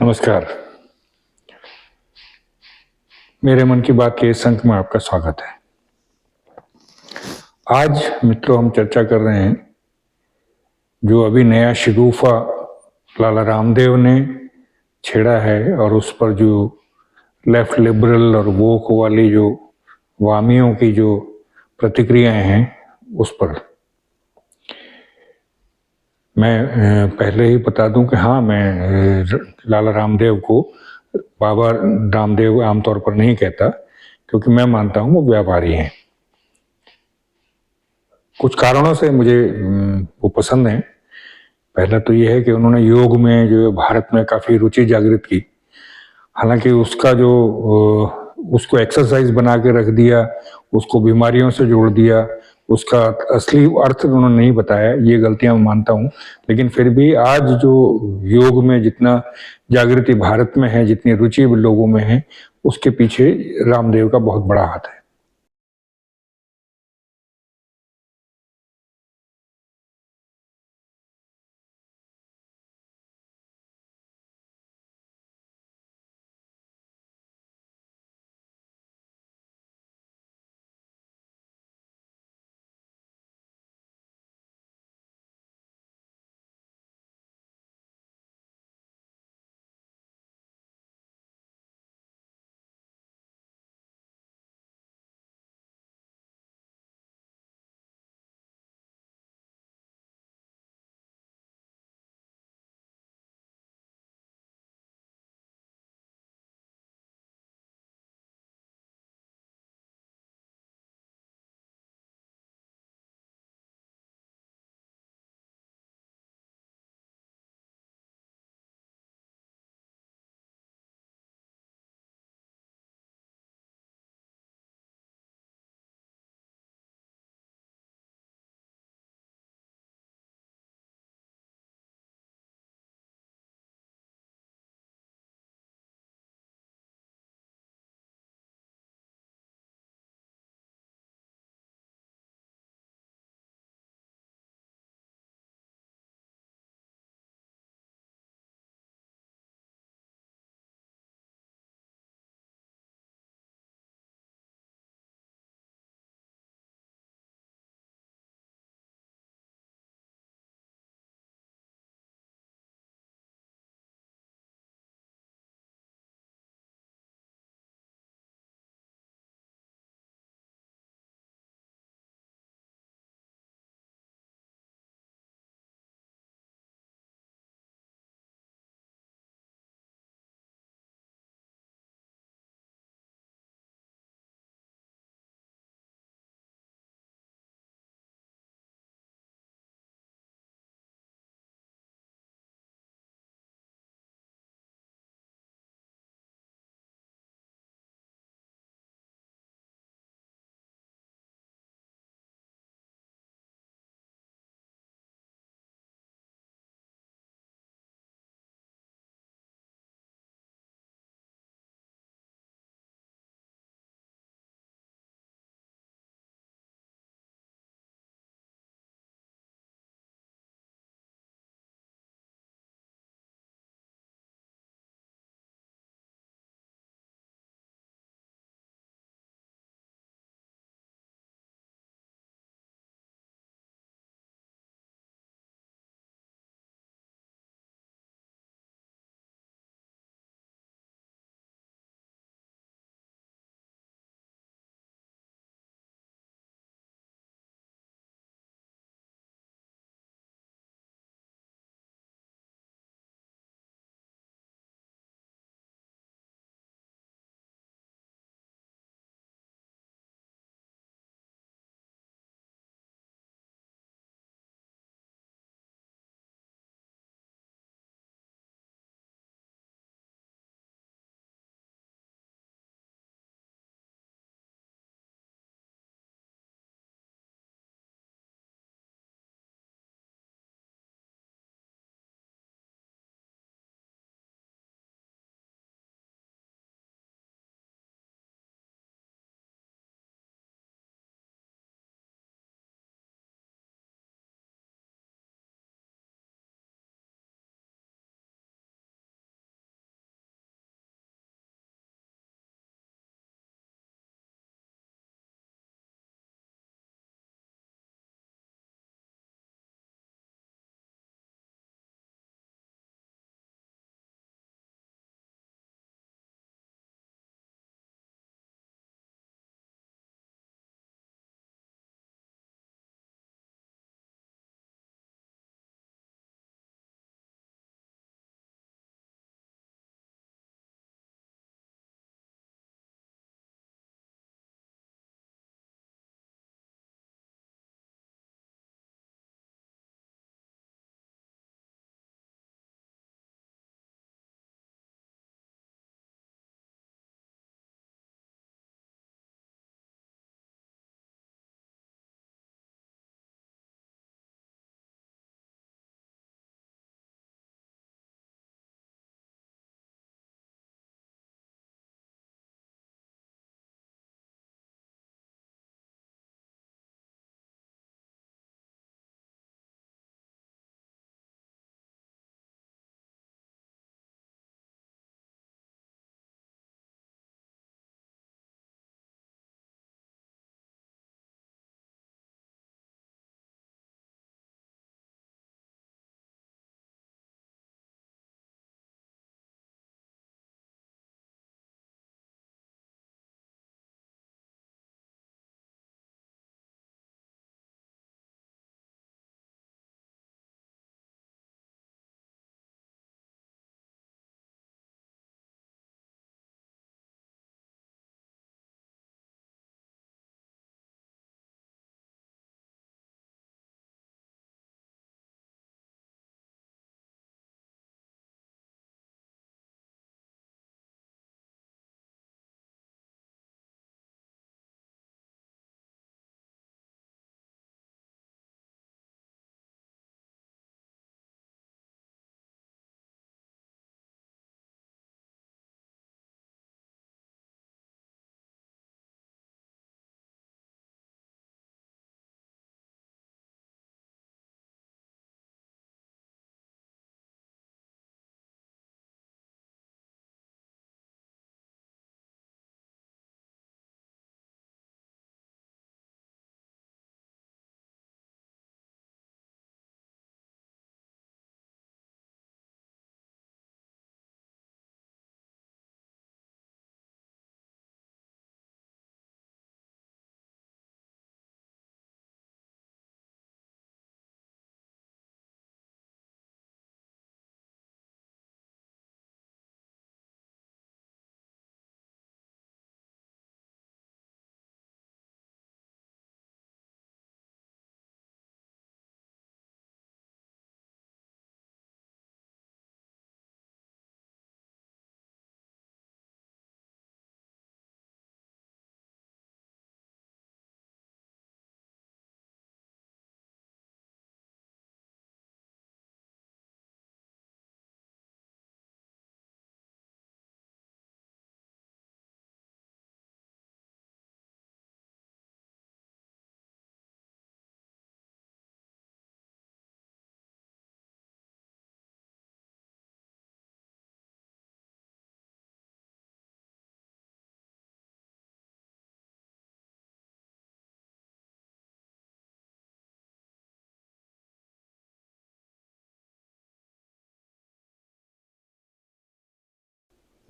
नमस्कार। मेरे मन की बात के इस अंक में आपका स्वागत है। आज मित्रों हम चर्चा कर रहे हैं जो अभी नया शगुफा लाला रामदेव ने छेड़ा है और उस पर जो लेफ्ट लिबरल और वोक वाली जो वामियों की जो प्रतिक्रियाएं हैं उस पर मैं पहले ही बता दूं कि हाँ, मैं लाला रामदेव को बाबा रामदेव आमतौर पर नहीं कहता, क्योंकि मैं मानता हूं वो व्यापारी हैं। कुछ कारणों से मुझे वो पसंद है। पहला तो ये है कि उन्होंने योग में जो भारत में काफ़ी रुचि जागृत की। हालांकि उसका जो उसको एक्सरसाइज बना के रख दिया, उसको बीमारियों से जोड़ दिया, उसका असली अर्थ उन्होंने नहीं बताया, ये गलतियां मैं मानता हूँ। लेकिन फिर भी आज जो योग में जितना जागृति भारत में है, जितनी रुचि लोगों में है, उसके पीछे रामदेव का बहुत बड़ा हाथ है।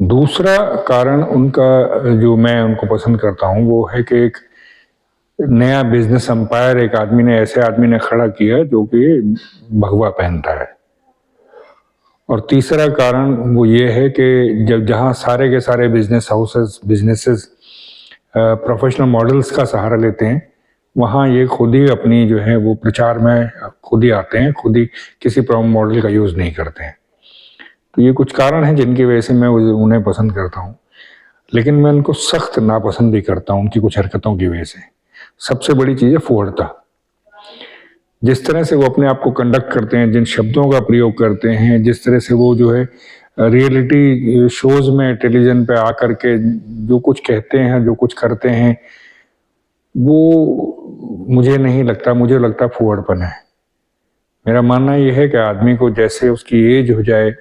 दूसरा कारण उनका जो मैं उनको पसंद करता हूँ वो है कि एक नया बिजनेस एम्पायर एक आदमी ने ऐसे आदमी ने खड़ा किया जो कि भगवा पहनता है। और तीसरा कारण वो ये है कि जब जहाँ सारे के सारे business houses businesses professional models का सहारा लेते हैं, वहाँ ये खुद ही अपनी जो है वो प्रचार में खुद ही आते हैं, खुद ही किसी मॉडल का यूज़ नहीं करते हैं। तो ये कुछ कारण हैं जिनकी वजह से मैं उन्हें पसंद करता हूँ, लेकिन मैं उनको सख्त नापसंद भी करता हूँ उनकी कुछ हरकतों की वजह से। सबसे बड़ी चीज़ है फूहड़ता। जिस तरह से वो अपने आप को कंडक्ट करते हैं, जिन शब्दों का प्रयोग करते हैं, जिस तरह से वो जो है रियलिटी शोज में टेलीविजन पे आकर के जो कुछ कहते हैं, जो कुछ करते हैं, वो मुझे नहीं लगता, मुझे लगता फूहड़पन है। मेरा मानना यह है कि आदमी को जैसे उसकी एज हो जाए,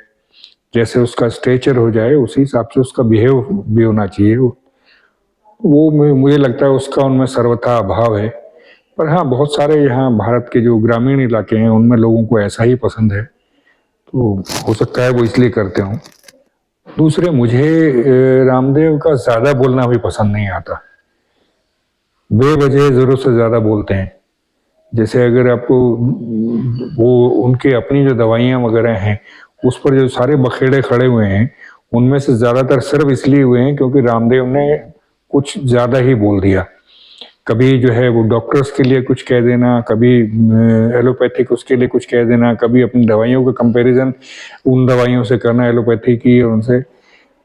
जैसे उसका स्टेचर हो जाए, उसी हिसाब से उसका बिहेव भी होना चाहिए। वो मुझे लगता है उसका उनमें सर्वथा अभाव है। पर हाँ, बहुत सारे यहाँ भारत के जो ग्रामीण इलाके हैं उनमें लोगों को ऐसा ही पसंद है, तो हो सकता है वो इसलिए करते हों। दूसरे, मुझे रामदेव का ज़्यादा बोलना भी पसंद नहीं आता। बेवजह ज़रूरत से ज़्यादा बोलते हैं। जैसे अगर आपको वो उनकी अपनी जो दवाइयाँ वगैरह हैं उस पर जो सारे बखेड़े खड़े हुए हैं, उनमें से ज़्यादातर सिर्फ इसलिए हुए हैं क्योंकि रामदेव ने कुछ ज़्यादा ही बोल दिया। कभी जो है वो डॉक्टर्स के लिए कुछ कह देना, कभी एलोपैथिक उसके लिए कुछ कह देना, कभी अपनी दवाइयों का कंपैरिजन उन दवाइयों से करना एलोपैथी की और उनसे,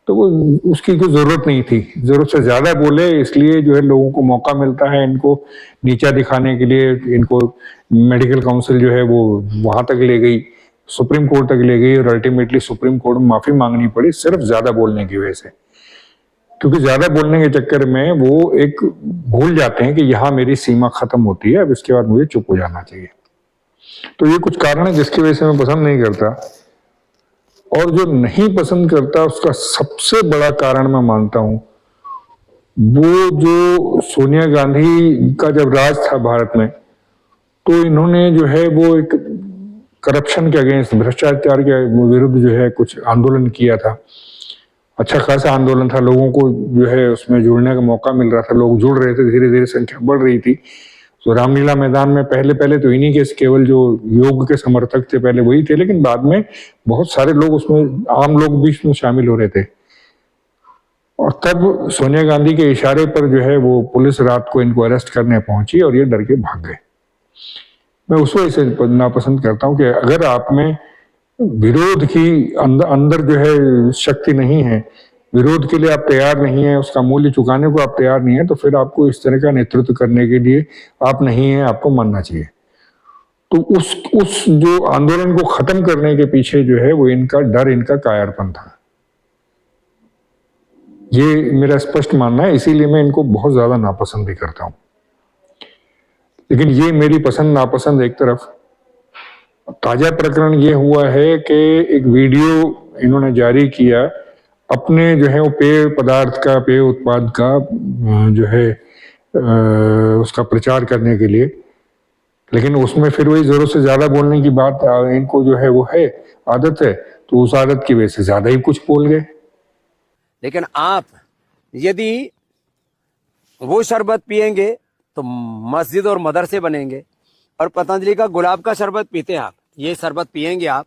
तो वो उसकी कोई ज़रूरत नहीं थी। ज़रूरत से ज़्यादा बोले इसलिए जो है लोगों को मौका मिलता है इनको नीचा दिखाने के लिए। इनको मेडिकल काउंसिल जो है वो वहाँ तक ले गई, सुप्रीम कोर्ट तक ले गई और अल्टीमेटली सुप्रीम कोर्ट में माफ़ी मांगनी पड़ी सिर्फ ज़्यादा बोलने की वजह से। क्योंकि ज़्यादा बोलने के चक्कर में वो एक भूल जाते हैं कि यहाँ मेरी सीमा खत्म होती है, अब इसके बाद मुझे चुप हो जाना चाहिए। तो ये कुछ कारण है जिसकी वजह से मैं पसंद नहीं करता। और जो नहीं पसंद करता उसका सबसे बड़ा कारण मैं मानता हूं वो जो सोनिया गांधी का जब राज था भारत में, तो इन्होंने जो है वो एक करप्शन के अगेंस्ट, भ्रष्टाचार के विरुद्ध जो है कुछ आंदोलन किया था। अच्छा खासा आंदोलन था, लोगों को जो है उसमें जुड़ने का मौका मिल रहा था, लोग जुड़ रहे थे, धीरे धीरे संख्या बढ़ रही थी। तो रामलीला मैदान में पहले पहले तो इन्हीं के केवल जो योग के समर्थक थे पहले वही थे, लेकिन बाद में बहुत सारे लोग उसमें, आम लोग भी उसमें शामिल हो रहे थे। और तब सोनिया गांधी के इशारे पर जो है वो पुलिस रात को इनको अरेस्ट करने पहुंची और ये डर के भाग गए। मैं उस वजह से नापसंद करता हूं कि अगर आप में विरोध की अंदर जो है शक्ति नहीं है, विरोध के लिए आप तैयार नहीं है, उसका मूल्य चुकाने को आप तैयार नहीं है, तो फिर आपको इस तरह का नेतृत्व करने के लिए आप नहीं है, आपको मानना चाहिए। तो उस जो आंदोलन को खत्म करने के पीछे जो है वो इनका डर, इनका कायरपन था। ये मेरा स्पष्ट मानना है, इसीलिए मैं इनको बहुत ज्यादा नापसंद भी करता हूं। लेकिन ये मेरी पसंद नापसंद एक तरफ, ताजा प्रकरण ये हुआ है कि एक वीडियो इन्होंने जारी किया अपने जो है वो पेय पदार्थ का, पेय उत्पाद का जो है उसका प्रचार करने के लिए, लेकिन उसमें फिर वही जरूरत से ज्यादा बोलने की बात इनको जो है वो है आदत है, तो उस आदत की वजह से ज्यादा ही कुछ बोल गए। लेकिन आप यदि वो शरबत पिएंगे तो मस्जिद और मदरसे बनेंगे, और पतंजलि का गुलाब का शरबत पीते हैं आप, ये शरबत पिएंगे आप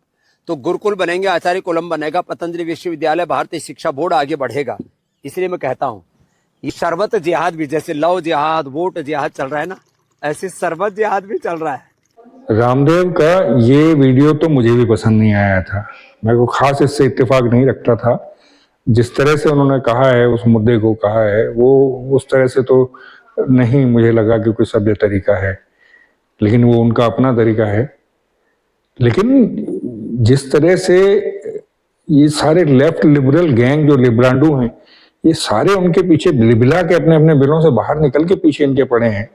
तो गुरुकुल बनेंगे, आचार्य कुलम बनेगा, पतंजलि विश्वविद्यालय, भारतीय शिक्षा बोर्ड आगे बढ़ेगा। इसलिए मैं कहता हूँ ये शरबत जिहाद भी, जैसे लव जिहाद, वोट जिहाद चल रहा है ना, ऐसे शरबत जिहाद भी चल रहा है। रामदेव का ये वीडियो तो मुझे भी पसंद नहीं आया था, मेरे को खास इससे इत्तेफाक नहीं रखता था। जिस तरह से उन्होंने कहा है, उस मुद्दे को कहा है, वो उस तरह से तो नहीं मुझे लगा कि कोई सभ्य तरीका है, लेकिन वो उनका अपना तरीका है। लेकिन जिस तरह से ये सारे लेफ्ट लिबरल गैंग जो लिब्रांडू हैं, ये सारे उनके पीछे बिलबिला के अपने अपने बिलों से बाहर निकल के पीछे इनके पड़े हैं,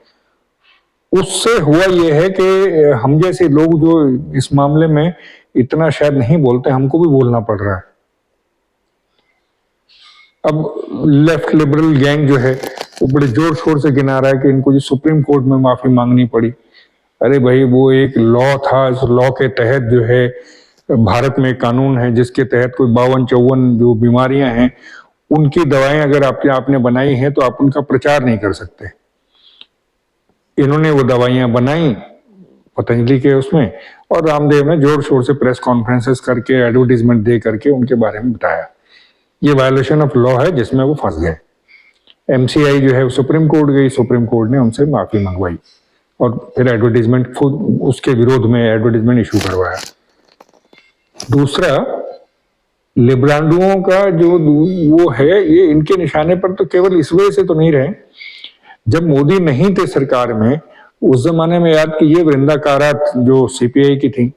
उससे हुआ ये है कि हम जैसे लोग जो इस मामले में इतना शायद नहीं बोलते, हमको भी बोलना पड़ रहा है। अब लेफ्ट लिबरल गैंग जो है वो बड़े जोर शोर से गिना रहा है कि इनको जो सुप्रीम कोर्ट में माफी मांगनी पड़ी। अरे भाई, वो एक लॉ था, इस लॉ के तहत जो है भारत में कानून है जिसके तहत कोई 52-54 जो बीमारियां हैं उनकी दवाएं अगर आपने बनाई हैं तो आप उनका प्रचार नहीं कर सकते। इन्होंने वो दवाइयां बनाई पतंजलि के उसमें, और रामदेव ने जोर शोर से प्रेस कॉन्फ्रेंसेस करके एडवर्टीजमेंट दे करके उनके बारे में बताया। ये वायलेशन ऑफ लॉ है जिसमें वो फंस गए। एमसीआई जो है सुप्रीम कोर्ट गई, सुप्रीम कोर्ट ने उनसे माफी मंगवाई और फिर एडवर्टीजमेंट खुद उसके विरोध में एडवर्टीजमेंट इशू करवाया। दूसरा, लिब्रांडुओं का जो वो है, ये इनके निशाने पर तो केवल इस वजह से तो नहीं रहे। जब मोदी नहीं थे सरकार में, उस जमाने में याद कीजिए वृंदा कारात जो सीपीआई की थी,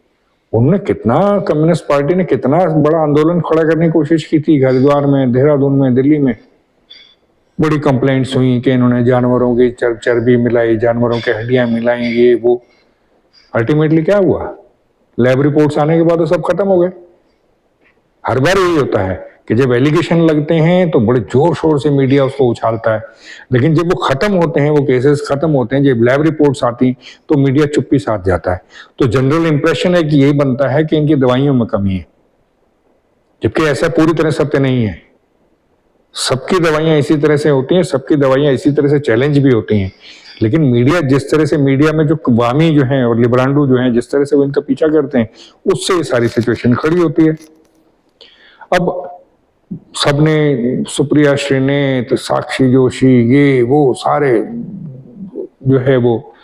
उन्होंने कितना, कम्युनिस्ट पार्टी ने कितना बड़ा आंदोलन खड़ा करने की कोशिश की थी। हरिद्वार में, देहरादून में, दिल्ली में बड़ी कंप्लेंट्स हुई कि इन्होंने जानवरों की चर्बी मिलाई, जानवरों के हड्डियां मिलाई, ये वो। अल्टीमेटली क्या हुआ? लैब रिपोर्ट्स आने के बाद तो सब खत्म हो गए। हर बार यही होता है कि जब एलिगेशन लगते हैं तो बड़े जोर शोर से मीडिया उसको उछालता है, लेकिन जब वो खत्म होते हैं, वो केसेस खत्म होते हैं, जब लैब रिपोर्ट्स आती तो मीडिया चुप्पी साध जाता है। तो जनरल इंप्रेशन है कि यही बनता है कि इनकी दवाइयों में कमी है, जबकि ऐसा पूरी तरह सत्य नहीं है। सबकी दवाइयां इसी तरह से होती हैं, सबकी दवाइयां इसी तरह से चैलेंज भी होती हैं, लेकिन मीडिया जिस तरह से, मीडिया में जो वामी जो हैं और लिब्रांडू जो हैं, जिस तरह से वो इनका पीछा करते हैं, उससे ये सारी सिचुएशन खड़ी होती है। अब सबने, सुप्रिया श्रीनेत, साक्षी जोशी, ये वो सारे जो है वो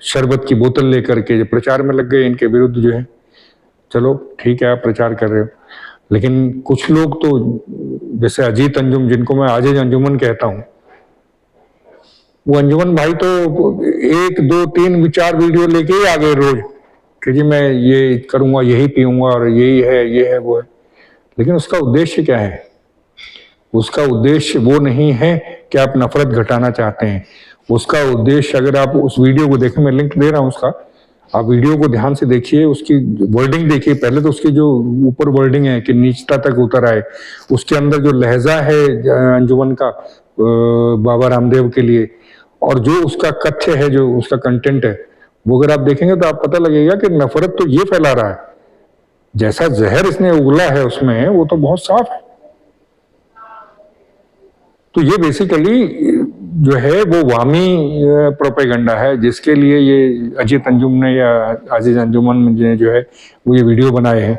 शरबत की बोतल लेकर के जो प्रचार में लग गए इनके विरुद्ध जो है। चलो ठीक है, आप प्रचार कर रहे हो, लेकिन कुछ लोग तो जैसे अजीत अंजुम, जिनको मैं आजिज अंजुमन कहता हूं, वो अंजुमन भाई तो 1, 2, 3, 4 वीडियो लेके ही आ गए रोज कि जी मैं ये करूंगा, यही पीऊंगा और यही है, ये है, वो है। लेकिन उसका उद्देश्य क्या है? उसका उद्देश्य वो नहीं है कि आप नफरत घटाना चाहते हैं। उसका उद्देश्य, अगर आप उस वीडियो को देखें, मैं लिंक दे रहा हूं उसका, आप वीडियो को ध्यान से देखिए, उसकी वर्डिंग देखिए। पहले तो उसकी जो ऊपर वर्डिंग है कि नीचता तक उतर आए, उसके अंदर जो लहजा है अंजुमन का बाबा रामदेव के लिए, और जो उसका कथ्य है, जो उसका कंटेंट है, वो अगर आप देखेंगे तो आप पता लगेगा कि नफरत तो ये फैला रहा है, जैसा जहर इसने उगला है उसमें, वो तो बहुत साफ है। तो ये बेसिकली जो है वो वामी प्रोपेगेंडा है, जिसके लिए ये अजीत अंजुम ने या आजिज अंजुमन ने जो है वो ये वीडियो बनाए हैं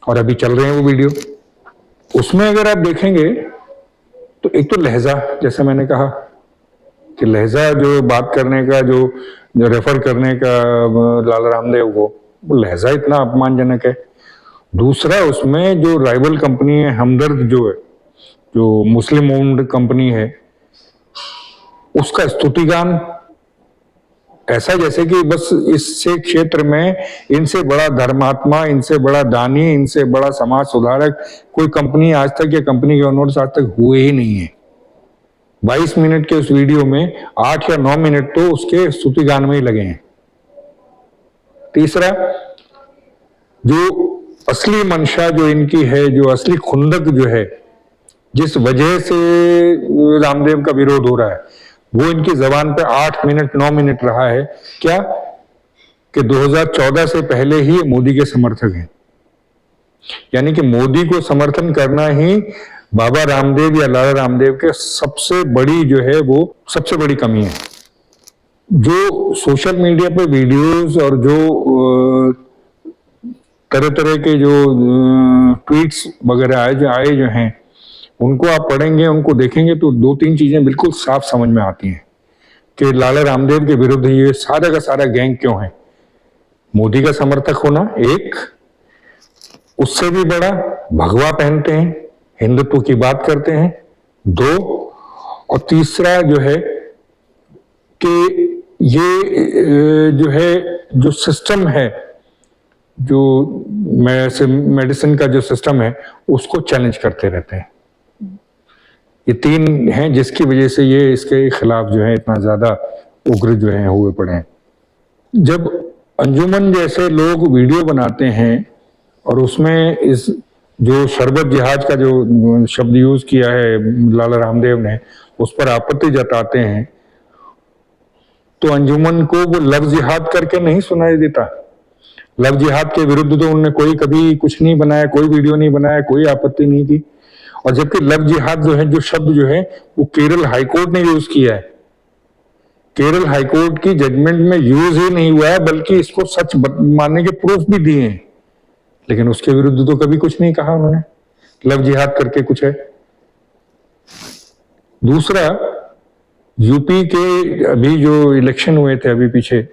और अभी चल रहे हैं वो वीडियो। उसमें अगर आप देखेंगे तो एक तो लहजा, जैसा मैंने कहा कि लहजा जो बात करने का, जो रेफर करने का लाला रामदेव को, वो लहजा इतना अपमानजनक है। दूसरा, उसमें जो राइवल कंपनी है हमदर्द, जो है, जो मुस्लिम ओन्ड कंपनी है, उसका स्तुतिगान ऐसा जैसे कि बस इससे क्षेत्र में इनसे बड़ा धर्मात्मा, इनसे बड़ा दानी, इनसे बड़ा समाज सुधारक कोई कंपनी आज तक या कंपनी के ओनर्स आज तक हुए ही नहीं है। 22 मिनट के उस वीडियो में 8 या 9 मिनट तो उसके स्तुतिगान में ही लगे हैं। तीसरा, जो असली मंशा जो इनकी है, जो असली खुंदक जो है, जिस वजह से रामदेव का विरोध हो रहा है, वो इनकी जबान पे 8 मिनट 9 मिनट रहा है। क्या कि 2014 से पहले ही मोदी के समर्थक हैं, यानी कि मोदी को समर्थन करना ही बाबा रामदेव या लाला रामदेव के सबसे बड़ी जो है वो सबसे बड़ी कमी है। जो सोशल मीडिया पे वीडियोस और जो तरह तरह के जो ट्वीट्स वगैरह आए जो हैं, उनको आप पढ़ेंगे, उनको देखेंगे तो 2-3 चीजें बिल्कुल साफ समझ में आती हैं कि लाला रामदेव के विरुद्ध ये सारा का सारा गैंग क्यों है। मोदी का समर्थक होना एक, उससे भी बड़ा भगवा पहनते हैं, हिंदुत्व की बात करते हैं, 2, और तीसरा जो है कि ये जो है जो सिस्टम है, जो मेडिसिन का जो सिस्टम है, उसको चैलेंज करते रहते हैं। ये 3 हैं जिसकी वजह से ये इसके खिलाफ जो है इतना ज्यादा उग्र जो है हुए पड़े हैं। जब अंजुमन जैसे लोग वीडियो बनाते हैं और उसमें इस जो शरबत जिहाद का जो शब्द यूज किया है लाला रामदेव ने, उस पर आपत्ति जताते हैं, तो अंजुमन को वो लफ्ज जिहाद करके नहीं सुनाई देता। लव जिहाद के विरुद्ध तो उन्होंने कोई कभी कुछ नहीं बनाया, कोई वीडियो नहीं बनाया, कोई आपत्ति नहीं की। और जबकि लव जिहाद जो है, जो शब्द जो है वो केरल हाईकोर्ट ने यूज किया है, केरल हाईकोर्ट की जजमेंट में यूज ही नहीं हुआ है, बल्कि इसको सच मानने के प्रूफ भी दिए हैं, लेकिन उसके विरुद्ध तो कभी कुछ नहीं कहा उन्होंने। लव जिहाद करके कुछ है। दूसरा, यूपी के अभी जो इलेक्शन हुए थे अभी पीछे,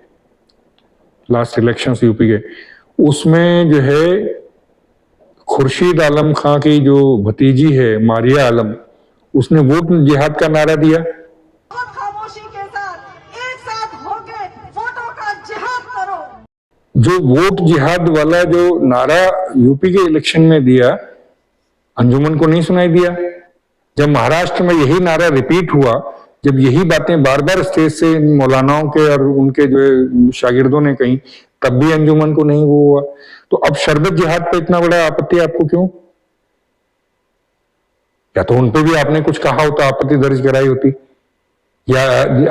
लास्ट इलेक्शंस यूपी के, उसमें जो है खुर्शीद आलम खां की जो भतीजी है मारिया आलम, उसने वोट जिहाद का नारा दिया। खामोशी के साथ एक साथ होके वोटों का जिहाद करो। जो वोट जिहाद वाला जो नारा यूपी के इलेक्शन में दिया, अंजुमन को नहीं सुनाई दिया। जब महाराष्ट्र में यही नारा रिपीट हुआ, जब यही बातें बार बार स्टेज से मौलानाओं के और उनके जो शागिर्दों ने कही, तब भी अंजुमन को नहीं वो हुआ। तो अब शरबत जिहाद पे इतना बड़ा आपत्ति आपको क्यों? या तो उन पे भी आपने कुछ कहा होता, आपत्ति दर्ज कराई होती, या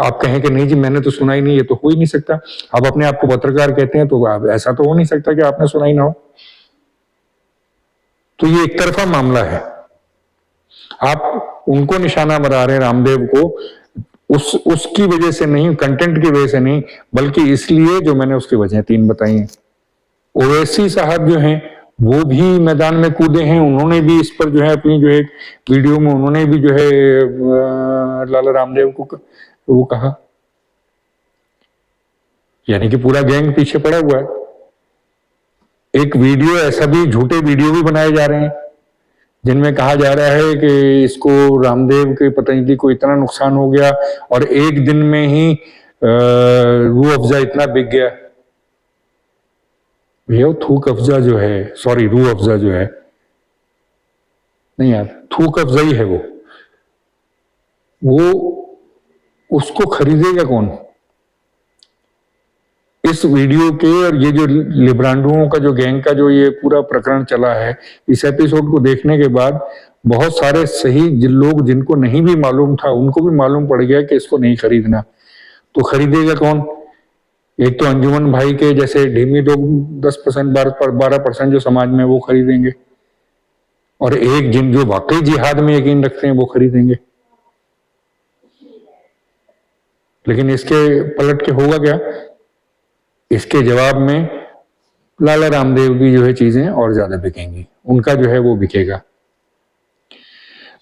आप कहें कि नहीं जी मैंने तो सुना ही नहीं। ये तो हो ही नहीं सकता। आप अपने आप को पत्रकार कहते हैं तो ऐसा तो हो नहीं सकता कि आपने सुना ही ना हो। तो ये एक तरफा मामला है। आप उनको निशाना बना रहे हैं, रामदेव को, उसकी वजह से नहीं, कंटेंट की वजह से नहीं, बल्कि इसलिए जो मैंने उसकी वजह 3 बताई हैं। ओवैसी साहब जो हैं वो भी मैदान में कूदे हैं, उन्होंने भी इस पर जो है अपनी जो है वीडियो में उन्होंने भी जो है लाला रामदेव को वो कहा, यानी कि पूरा गैंग पीछे पड़ा हुआ है। एक वीडियो ऐसा भी, झूठे वीडियो भी बनाए जा रहे हैं जिनमें कहा जा रहा है कि इसको रामदेव के पतंजलि को इतना नुकसान हो गया और एक दिन में ही रूह अफ़ज़ा इतना बिक गया। भैया थूक अफ़ज़ा जो है, सॉरी रूह अफ़ज़ा जो है, नहीं यार, थूक अफ़ज़ा ही है वो उसको खरीदेगा कौन? इस वीडियो के और ये जो लिब्रांडुओं का जो गैंग का जो ये पूरा प्रकरण चला है, इस एपिसोड को देखने के बाद बहुत सारे सही जिन लोग जिनको नहीं भी मालूम था उनको भी मालूम पड़ गया कि इसको नहीं खरीदना। तो खरीदेगा कौन? एक तो अंजुमन भाई के जैसे ढीमी लोग 10% 12% जो समाज में वो खरीदेंगे, और एक जिन जो वाकई जिहाद में यकीन रखते हैं वो खरीदेंगे। लेकिन इसके पलट के होगा क्या? इसके जवाब में लाला रामदेव की जो है चीजें और ज्यादा बिकेंगी, उनका जो है वो बिकेगा।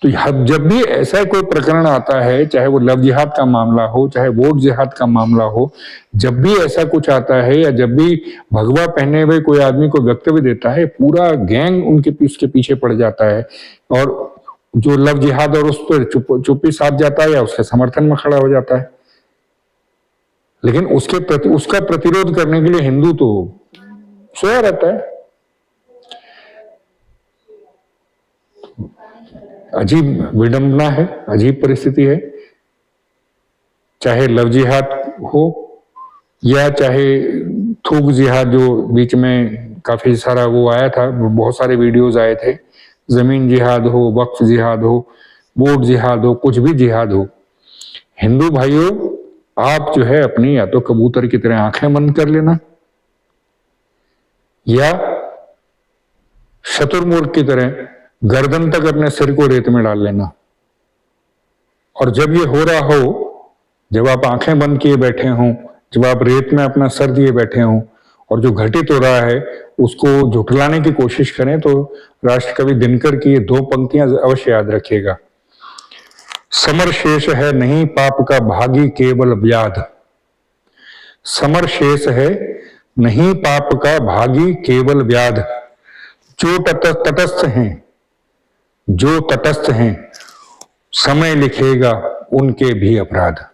तो जब भी ऐसा कोई प्रकरण आता है, चाहे वो लव जिहाद का मामला हो, चाहे वोट जिहाद का मामला हो, जब भी ऐसा कुछ आता है या जब भी भगवा पहने हुए कोई आदमी को वक्तव्य देता है, पूरा गैंग उसके पीछे पड़ जाता है और जो लव जिहाद और उस पर चुप्पी साध जाता है या उसके समर्थन में खड़ा हो जाता है। लेकिन उसका प्रतिरोध करने के लिए हिंदू तो सोया रहता है। अजीब विडंबना है, अजीब परिस्थिति है। चाहे लव जिहाद हो या चाहे थूक जिहाद, जो बीच में काफी सारा वो आया था, बहुत सारे वीडियोस आए थे, जमीन जिहाद हो, वक्फ जिहाद हो, वोट जिहाद हो, कुछ भी जिहाद हो, हिंदू भाइयों आप जो है अपनी या तो कबूतर की तरह आंखें बंद कर लेना या शतुरमुर्ग की तरह गर्दन तक अपने सिर को रेत में डाल लेना। और जब ये हो रहा हो, जब आप आंखें बंद किए बैठे हों, जब आप रेत में अपना सर दिए बैठे हों और जो घटित हो रहा है उसको झुठलाने की कोशिश करें, तो राष्ट्रकवि दिनकर की ये 2 पंक्तियां अवश्य याद रखिएगा। समर शेष है नहीं पाप का भागी केवल व्याध। समर शेष है नहीं पाप का भागी केवल व्याध। जो तटस्थ हैं समय लिखेगा उनके भी अपराध।